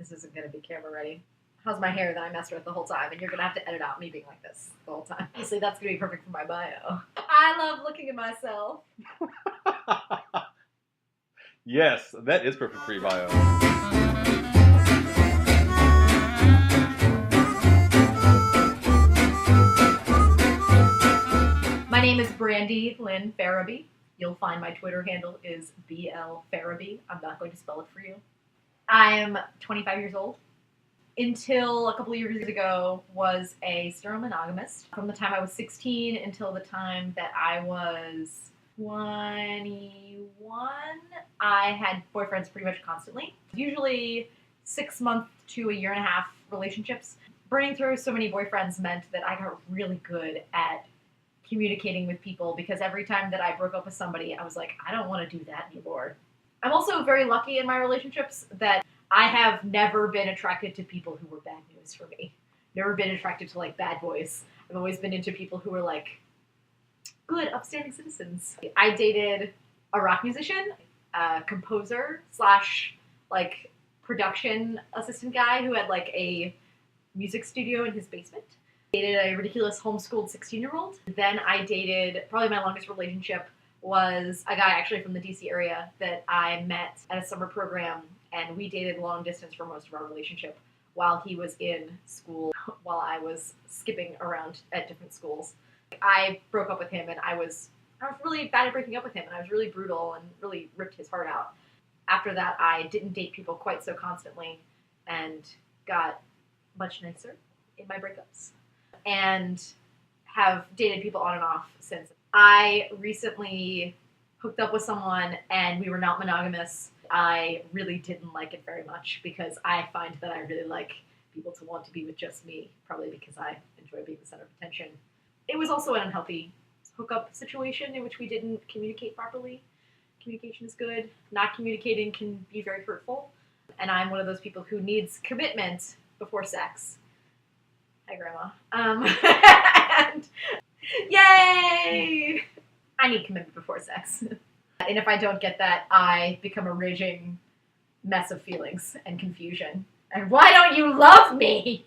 This isn't going to be camera ready. How's my hair that I messed with the whole time? And you're going to have to edit out me being like this the whole time. Obviously, that's going to be perfect for my bio. I love looking at myself. Yes, that is perfect for your bio. My name is Brandi Lynn Ferrebee. You'll find my Twitter handle is BL Ferrebee. I'm not going to spell it for you. I am 25 years old. Until a couple of years ago, was a stereomonogamist. From the time I was 16 until the time that I was 21, I had boyfriends pretty much constantly. Usually 6 month to a year and a half relationships. Burning through so many boyfriends meant that I got really good at communicating with people, because every time that I broke up with somebody, I was like, I don't want to do that anymore. I'm also very lucky in my relationships that I have never been attracted to people who were bad news for me. Never been attracted to like bad boys. I've always been into people who were like good, upstanding citizens. I dated a rock musician, a composer slash like production assistant guy who had like a music studio in his basement. Dated a ridiculous homeschooled 16-year-old. Then I dated, probably my longest relationship was a guy actually from the DC area that I met at a summer program, and we dated long distance for most of our relationship while he was in school, while I was skipping around at different schools. I broke up with him, and I was really bad at breaking up with him, and I was really brutal and really ripped his heart out. After that, I didn't date people quite so constantly and got much nicer in my breakups, and have dated people on and off since. I recently hooked up with someone and we were not monogamous. I really didn't like it very much because I find that I really like people to want to be with just me, probably because I enjoy being the center of attention. It was also an unhealthy hookup situation in which we didn't communicate properly. Communication is good. Not communicating can be very hurtful. And I'm one of those people who needs commitment before sex. Hi, Grandma. And yay! I need commitment before sex. And if I don't get that, I become a raging mess of feelings and confusion. And why don't you love me?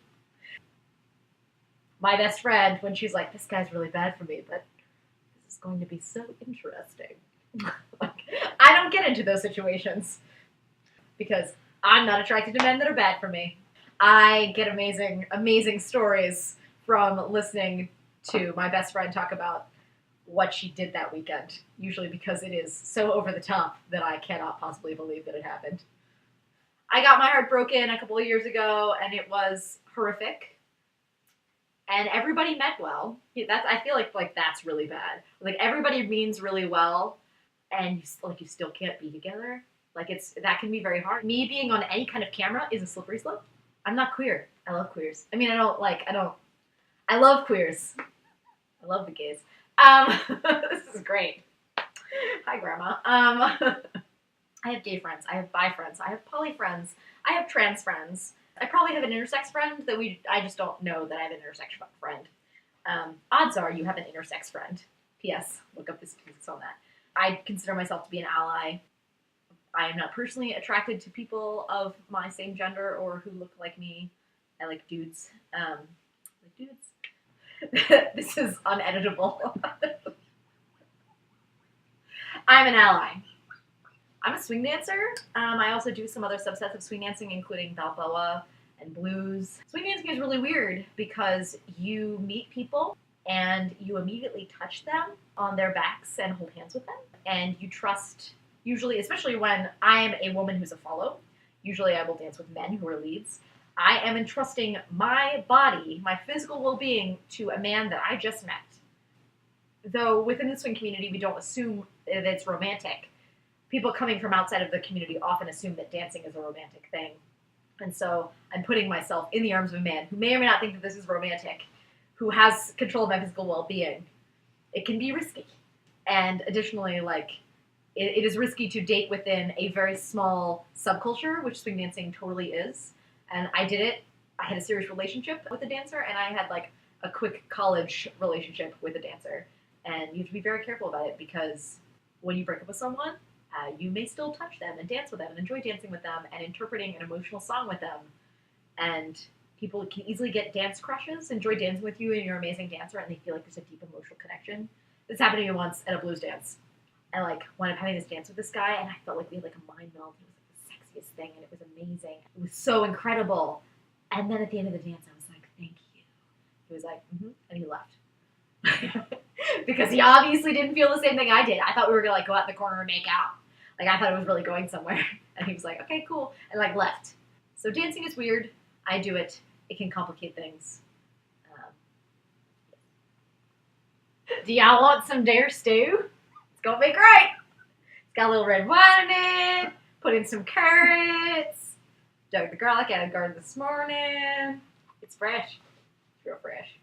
My best friend, when she's like, this guy's really bad for me, but this is going to be so interesting. I don't get into those situations because I'm not attracted to men that are bad for me. I get amazing, amazing stories from listening to my best friend talk about what she did that weekend, usually because it is so over the top that I cannot possibly believe that it happened. I got my heart broken a couple of years ago, and it was horrific. And everybody meant well. I feel like that's really bad. Like everybody means really well, and you still can't be together. That can be very hard. Me being on any kind of camera is a slippery slope. I'm not queer. I love queers. I mean, I love queers. I love the gays. This is great. Hi, Grandma. I have gay friends. I have bi friends. I have poly friends. I have trans friends. I probably have an intersex friend that I just don't know that I have an intersex friend. Odds are you have an intersex friend. P.S. Look up the statistics on that. I consider myself to be an ally. I am not personally attracted to people of my same gender or who look like me. I like dudes. This is uneditable. I'm an ally. I'm a swing dancer. I also do some other subsets of swing dancing, including Balboa and blues. Swing dancing is really weird because you meet people and you immediately touch them on their backs and hold hands with them. And you trust, usually, especially when I am a woman who's a follow, usually I will dance with men who are leads. I am entrusting my body, my physical well-being, to a man that I just met. Though within the swing community, we don't assume that it's romantic. People coming from outside of the community often assume that dancing is a romantic thing. And so I'm putting myself in the arms of a man who may or may not think that this is romantic, who has control of my physical well-being. It can be risky. And additionally, it is risky to date within a very small subculture, which swing dancing totally is. And I did it. I had a serious relationship with a dancer, and I had a quick college relationship with a dancer. And you have to be very careful about it because when you break up with someone, you may still touch them and dance with them and enjoy dancing with them and interpreting an emotional song with them. And people can easily get dance crushes, enjoy dancing with you, and you're an amazing dancer, and they feel like there's a deep emotional connection. This happened to me once at a blues dance. I wound up having this dance with this guy, and I felt like we had a mind meld. It was like the sexiest thing, and it was amazing. It was so incredible. And then at the end of the dance, I was like, "Thank you." He was like, "Mm-hmm," and he left. Because he obviously didn't feel the same thing I did. I thought we were gonna go out in the corner and make out. I thought it was really going somewhere. And he was like, "Okay, cool," and left. So dancing is weird. I do it. It can complicate things. Do y'all want some dare stew? It's gonna be great. It's got a little red wine in it. Put in some carrots. Dug the garlic out of the garden this morning. It's fresh. It's real fresh.